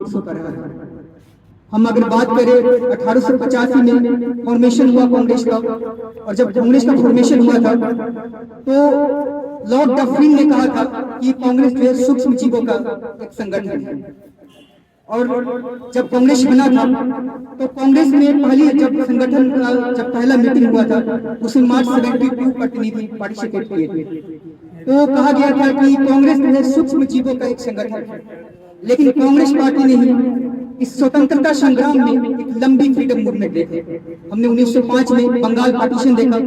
होता रहा है। हम अगर बात करें 1885 में फॉर्मेशन हुआ कांग्रेस का, और जब कांग्रेस का फॉर्मेशन हुआ था तो लॉर्ड डफरिन ने कहा था कि कांग्रेस जो है सूक्ष्म जीवों का एक संगठन है। और जब कांग्रेस बना था तो कांग्रेस में पहली जब संगठन का जब पहला मीटिंग हुआ था उसमें मार्च 72 प्रतिनिधि पार्टिसिपेट किए थे। तो कहा गया था कि कांग्रेस जो है सूक्ष्म जीवों का एक संगठन है। लेकिन कांग्रेस पार्टी ने ही इस स्वतंत्रता संग्राम में एक लंबी फ्रीडम मूवमेंट देखी। हमने 1905 में बंगाल पार्टीशन देखा,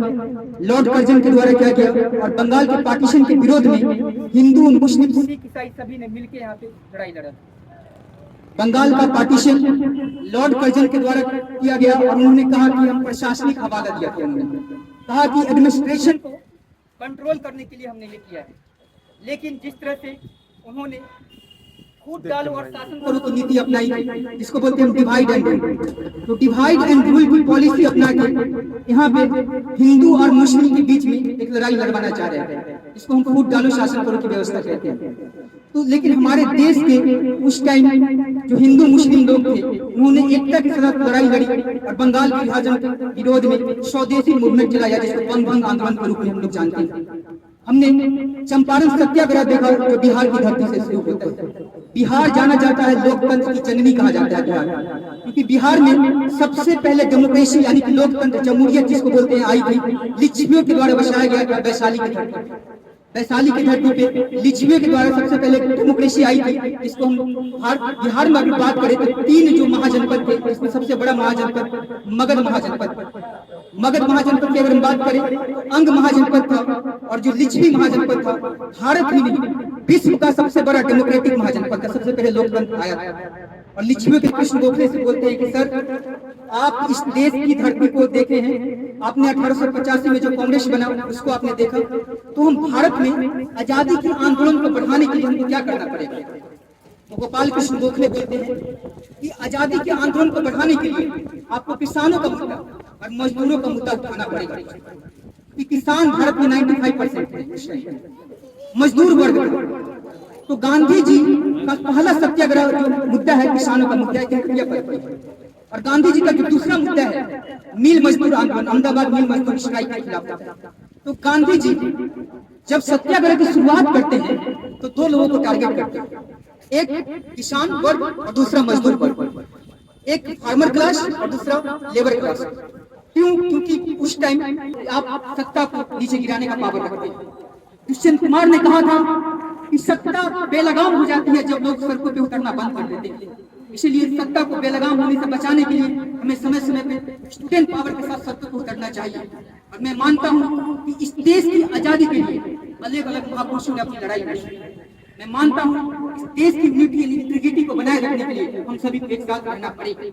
लॉर्ड कर्जन के द्वारा किया गया, और बंगाल के पार्टीशन के विरोध में हिंदू, मुस्लिम, सिख, ईसाई सभी ने मिलकर यहाँ पे लड़ाई लड़ा। बंगाल का पार्टीशन लॉर्ड कर्जन के द्वारा किया गया और उन्होंने कहा कि हम प्रशासनिक हवाला दिया था। उन्होंने कहा कि एडमिनिस्ट्रेशन को कंट्रोल करने के लिए हमने ये किया है। लेकिन जिस तरह से उन्होंने फूट डालो और शासन करो की नीति अपनाई, जिसको बोलते हैं डिवाइड एंड रूल, तो डिवाइड एंड रूल की पॉलिसी अपना के यहाँ पे हिंदू और मुस्लिम के बीच में एक लड़ाई लड़वाना चाह रहे हैं, जिसको हम फूट डालो शासन करो की व्यवस्था कहते हैं। तो लेकिन हमारे देश के उस टाइम जो हिंदू मुस्लिम लोग थे उन्होंने एकता के साथ लड़ाई लड़ी और बंगाल के विभाजन के विरोध में स्वदेशी मूवमेंट चलाया, जिसको बंग आंदोलन के रूप में हम लोग जानते हैं। हमने चंपारण सत्याग्रह देखा जो बिहार की धरती से शुरू होता है। बिहार जाना जाता है लोकतंत्र की जननी कहा जाता है बिहार, क्योंकि बिहार में सबसे पहले डेमोक्रेसी यानी कि लोकतंत्र जमहूरियत जिसको बोलते हैं आई थी, लिच्छवियों के द्वारा बसाया गया था वैशाली की धरती पे। वैशाली की धरती पे लिच्छवियों के द्वारा सबसे पहले डेमोक्रेसी आई थी। इसको हम बिहार में अगर बात करें तो 3 जो महाजनपद थे, इसमें सबसे बड़ा महाजनपद मगध महाजनपद। मगध महाजनपद की अगर हम बात करें तो अंग महाजनपद था, और जो लिच्छवी महाजनपद था भारत में विश्व का सबसे बड़ा डेमोक्रेटिक महाजनपद था। सबसे पहले लोकतंत्र आया था। और लिच्छवियों के कृष्ण गोखले से बोलते हैं कि सर आप इस देश की धरती को देखे हैं, आपने 1885 में जो कांग्रेस बना उसको आपने देखा, तो हम भारत में आजादी के आंदोलन को बढ़ाने के लिए हमको क्या करना पड़ेगा। तो गोपाल कृष्ण गोखले बोलते हैं कि आजादी के आंदोलन को बढ़ाने के लिए आपको किसानों का मुद्दा और मजदूरों का मुद्दा उठाना पड़ेगा, कि किसान भारत में 95% है, मजदूर वर्ग। तो गांधी जी का पहला सत्याग्रह जो मुद्दा है किसानों का मुद्दा है, और गांधी जी का जो दूसरा मुद्दा है मिल मजदूर आंदोलन, अहमदाबाद मिल मजदूर स्ट्राइक के खिलाफ। तो गांधी जी जब सत्याग्रह की शुरुआत करते हैं तो 2 लोगों को टारगेट करते हैं, एक किसान वर्ग और दूसरा मजदूर वर्ग, एक फार्मर क्लास और दूसरा लेबर क्लास। क्यों? क्योंकि उस टाइम आप सत्ता को नीचे गिराने का पावर रखते हैं। दुष्यंत कुमार ने कहा था कि सत्ता बेलगाम हो जाती है जब लोग सड़कों पे उतरना बंद कर देते हैं, इसलिए सत्ता को बेलगाम होने से बचाने के लिए हमें समय समय पे स्टूडेंट पावर के साथ सत्ता को उतरना चाहिए। और मैं मानता हूँ कि इस देश की आजादी के लिए अलग अलग महापुरुषों ने अपनी लड़ाई लड़ी। मैं मानता हूँ इस देश की यूनिटी एंड इंटीग्रिटी को बनाए रखने के लिए हम सभी को एक साथ रहना पड़ेगा।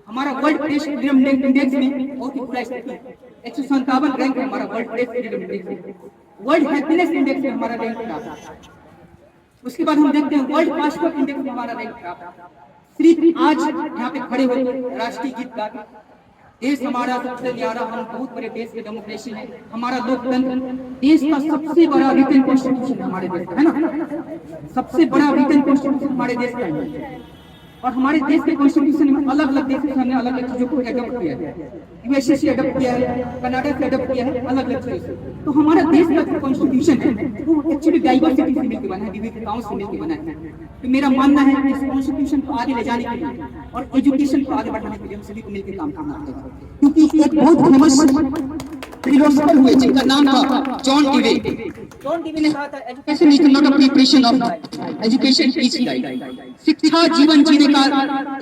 हमारा वर्ल्ड प्रेस फ्रीडम इंडेक्स में बहुत ही बुरा स्थिति है, 157 रैंक है हमारा वर्ल्ड प्रेस फ्रीडम इंडेक्स में। वर्ल्ड हैप्पीनेस इंडेक्स में हमारा रैंक खराब है। उसके बाद हम देखते हैं वर्ल्ड पासपोर्ट इंडेक्स में हमारा रैंक खराब है। सिर्फ आज यहाँ पे खड़े होकर राष्ट्रीय गीत गा के देश हमारा सबसे न्यारा, हम बहुत बड़े देश की डेमोक्रेसी है, हमारा लोकतंत्र देश का सबसे बड़ा रिटन कॉन्स्टिट्यूशन हमारे देश का है ना, सबसे बड़ा रिटन कॉन्स्टिट्यूशन हमारे देश का है। और हमारे देश के कॉन्स्टिट्यूशन में अलग अलग देश ने अलग अलग चीजों को एडॉप्ट किया है, यूएसए से एडॉप्ट किया है, कनाडा से एडॉप्ट किया है, अलग अलग चीजों से। तो हमारा देश का जो कॉन्स्टिट्यूशन है वो एक्चुअली डाइवर्सिटी से मिलकर बना है, विविधताओं से मिलकर बना है। तो मेरा मानना है कि इस कॉन्स्टिट्यूशन को आगे ले जाने के लिए और एजुकेशन को आगे बढ़ाने के लिए हम सभी को मिलकर काम करना होगा। क्योंकि एक बहुत फेमस फिलोसोफर हुए जिनका नाम था जॉन डीवे। जॉन डीवे ने कहा था education is not a preparation of, education is guide. शिक्षा जीवन जीने का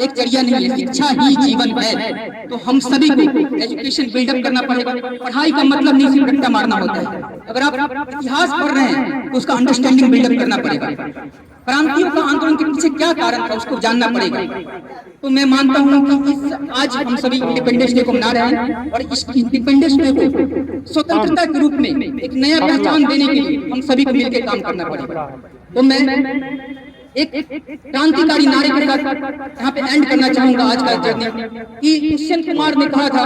एक जरिया नहीं है, शिक्षा ही जीवन है। तो हम सभी को एजुकेशन बिल्डअप करना पड़ेगा। पढ़ाई का मतलब नहीं सिर्फ रट्टा मारना होता है। अगर आप इतिहास पढ़ रहे हैं तो उसका अंडरस्टैंडिंग बिल्डअप करना पड़ेगा। क्रांतियों का आंदोलन के पीछे क्या कारण था उसको जानना पड़ेगा। तो मैं मानता हूँ कि आज हम सभी इंडिपेंडेंस डे को मना रहे हैं, और इस इंडिपेंडेंस डे को स्वतंत्रता के रूप में एक नया पहचान देने के लिए हम सभी को मिलकर काम करना पड़ेगा। तो मैं एक क्रांतिकारी नारे के साथ यहाँ पे एंड करना चाहूंगा आज का जर्नी कि किशन कुमार ने कहा था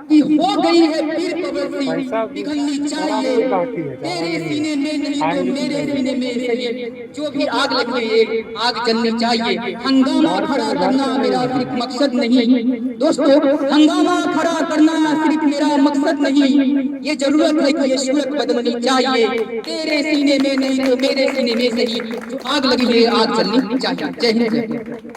कि हो गई है फिर कबरसी पिघलनी चाहिए, तेरे सीने में नहीं तो मेरे सीने में सही, जो भी आग लगी है आग जलनी चाहिए। हंगामा खड़ा करना मेरा सिर्फ मकसद नहीं दोस्तों, हंगामा खड़ा करना सिर्फ मेरा मकसद नहीं, ये जरूरत है कि ये सूरत बदलनी चाहिए, तेरे सीने में नहीं तो मेरे सीने में सही, जो आग लगी है आग जलनी चाहिए। जय हिंद।